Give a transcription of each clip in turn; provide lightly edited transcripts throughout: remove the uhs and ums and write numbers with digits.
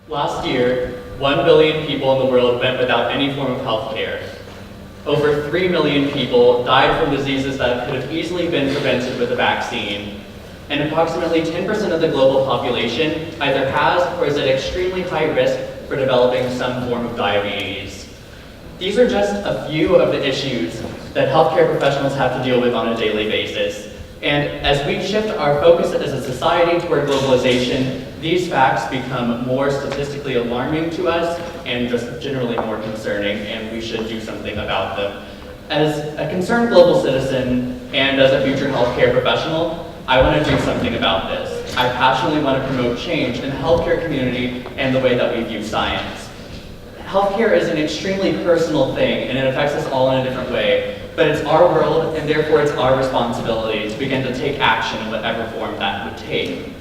Last year, 1 billion people in the world went without any form of health care. Over 3 million people died from diseases that could have easily been prevented with a vaccine. And approximately 10% of the global population either has or is at extremely high risk for developing some form of diabetes. These are just a few of the issues that healthcare professionals have to deal with on a daily basis. And as we shift our focus as a society toward globalization, these facts become more statistically alarming to us and just generally more concerning, and we should do something about them. As a concerned global citizen and as a future healthcare professional, I want to do something about this. I passionately want to promote change in the healthcare community and the way that we view science. Healthcare is an extremely personal thing, and it affects us all in a different way, but it's our world, and therefore it's our responsibility to begin to take action in whatever form that would take.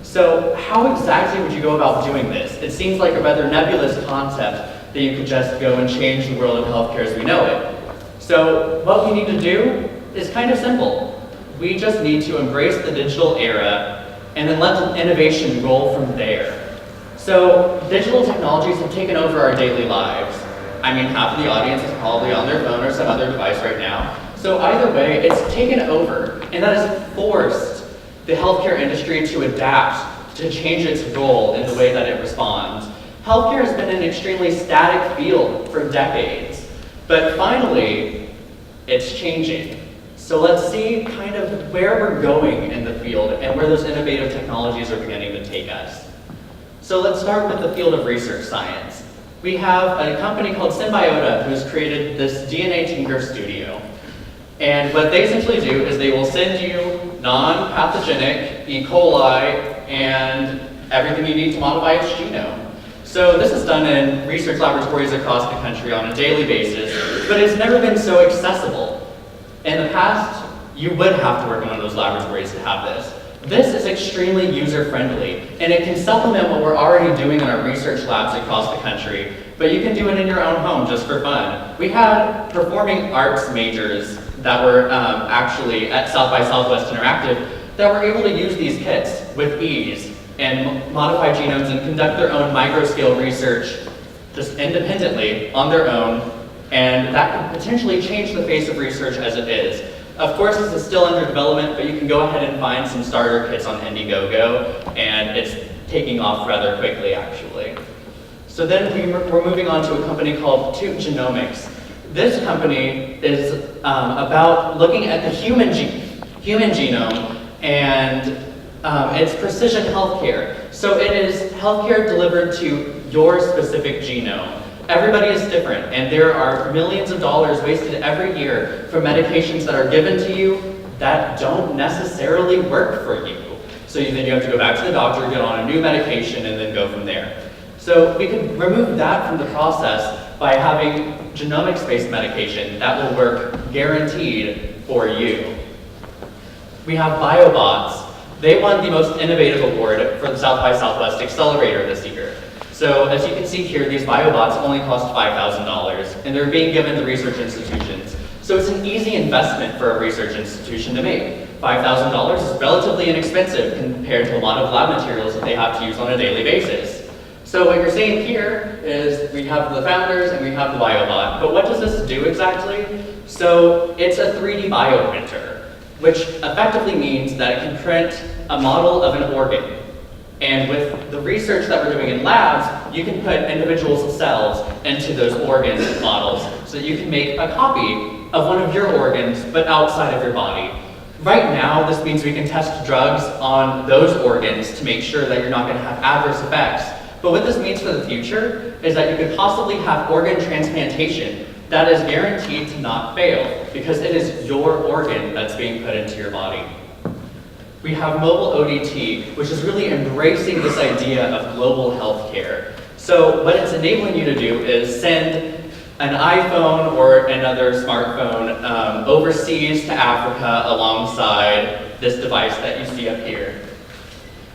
So how exactly would you go about doing this? It seems like a rather nebulous concept that you could just go and change the world of healthcare as we know it. So what we need to do is kind of simple. We just need to embrace the digital era and then let innovation roll from there. So digital technologies have taken over our daily lives. I mean, half of the audience is probably on their phone or some other device right now. So either way, it's taken over, and that has forced the healthcare industry to adapt, to change its role in the way that it responds. Healthcare has been an extremely static field for decades, but finally, it's changing. So let's see kind of where we're going in the field and where those innovative technologies are beginning to take us. So let's start with the field of research science. We have a company called Symbiota who has created this DNA Tinker Studio. And what they essentially do is they will send you non-pathogenic E. coli and everything you need to modify its genome. So this is done in research laboratories across the country on a daily basis, but it's never been so accessible. In the past, you would have to work in one of those laboratories to have this. This is extremely user-friendly, and it can supplement what we're already doing in our research labs across the country, but you can do it in your own home just for fun. We had performing arts majors that were actually at South by Southwest Interactive that were able to use these kits with ease and modify genomes and conduct their own micro-scale research just independently on their own, and that could potentially change the face of research as it is. Of course, this is still under development, but you can go ahead and find some starter kits on Indiegogo, and it's taking off rather quickly, actually. So then we're moving on to a company called Toot Genomics. This company is about looking at the human genome and it's precision healthcare. So it is healthcare delivered to your specific genome. Everybody is different, and there are millions of dollars wasted every year for medications that are given to you that don't necessarily work for you. So then you have to go back to the doctor, get on a new medication, and then go from there. So we could remove that from the process by having genomics-based medication that will work guaranteed for you. We have BioBots. They won the most innovative award for the South by Southwest Accelerator this year. So as you can see here, these BioBots only cost $5,000, and they're being given to research institutions. So it's an easy investment for a research institution to make. $5,000 is relatively inexpensive compared to a lot of lab materials that they have to use on a daily basis. So what you're seeing here is we have the founders and we have the BioBot. But what does this do exactly? So it's a 3D bioprinter, which effectively means that it can print a model of an organ. And with the research that we're doing in labs, you can put individual cells into those organ models so that you can make a copy of one of your organs, but outside of your body. Right now, this means we can test drugs on those organs to make sure that you're not going to have adverse effects. But what this means for the future is that you could possibly have organ transplantation that is guaranteed to not fail because it is your organ that's being put into your body. We have mobile ODT, which is really embracing this idea of global healthcare. So what it's enabling you to do is send an iPhone or another smartphone overseas to Africa alongside this device that you see up here.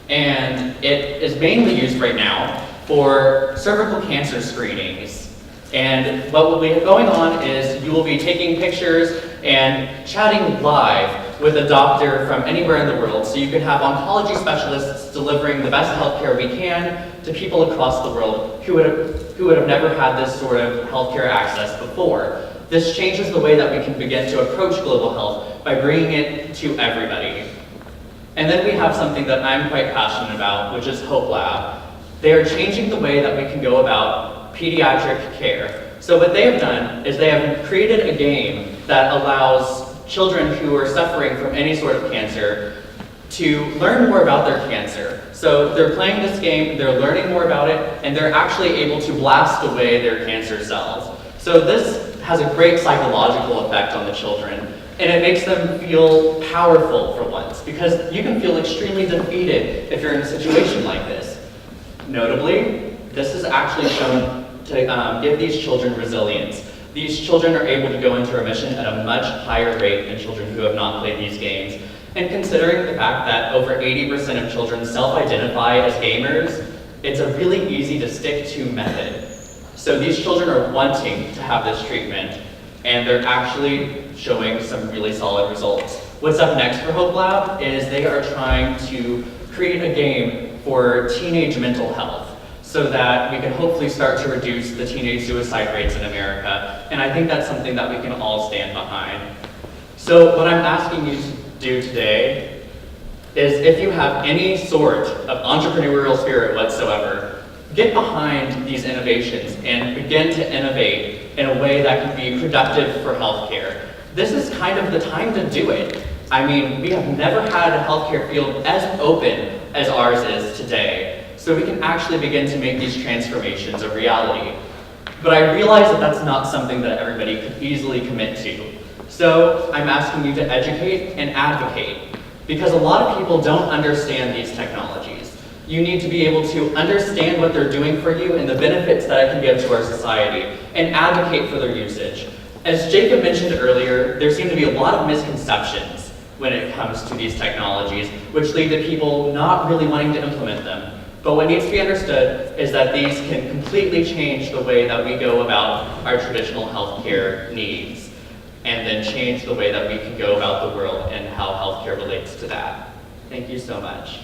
And it is mainly used right now for cervical cancer screenings. And what will be going on is you will be taking pictures and chatting live with a doctor from anywhere in the world, so you can have oncology specialists delivering the best healthcare we can to people across the world who would have never had this sort of healthcare access before. This changes the way that we can begin to approach global health by bringing it to everybody. And then we have something that I'm quite passionate about, which is Hope Lab. They are changing the way that we can go about pediatric care. So what they have done is they have created a game that allows children who are suffering from any sort of cancer to learn more about their cancer. So they're playing this game, they're learning more about it, and they're actually able to blast away their cancer cells. So this has a great psychological effect on the children, and it makes them feel powerful for once, because you can feel extremely defeated if you're in a situation like this. Notably, this is actually shown to give these children resilience. These children are able to go into remission at a much higher rate than children who have not played these games. And considering the fact that over 80% of children self-identify as gamers, it's a really easy to stick to method. So these children are wanting to have this treatment, and they're actually showing some really solid results. What's up next for Hope Lab is they are trying to create a game for teenage mental health so that we can hopefully start to reduce the teenage suicide rates in America. And I think that's something that we can all stand behind. So what I'm asking you to do today is, if you have any sort of entrepreneurial spirit whatsoever, get behind these innovations and begin to innovate in a way that can be productive for healthcare. This is kind of the time to do it. I mean, we have never had a healthcare field as open as ours is today, so we can actually begin to make these transformations a reality. But I realize that that's not something that everybody could easily commit to. So I'm asking you to educate and advocate, because a lot of people don't understand these technologies. You need to be able to understand what they're doing for you and the benefits that it can give to our society, and advocate for their usage. As Jacob mentioned earlier, there seem to be a lot of misconceptions when it comes to these technologies, which lead to people not really wanting to implement them. But what needs to be understood is that these can completely change the way that we go about our traditional healthcare needs, and then change the way that we can go about the world and how healthcare relates to that. Thank you so much.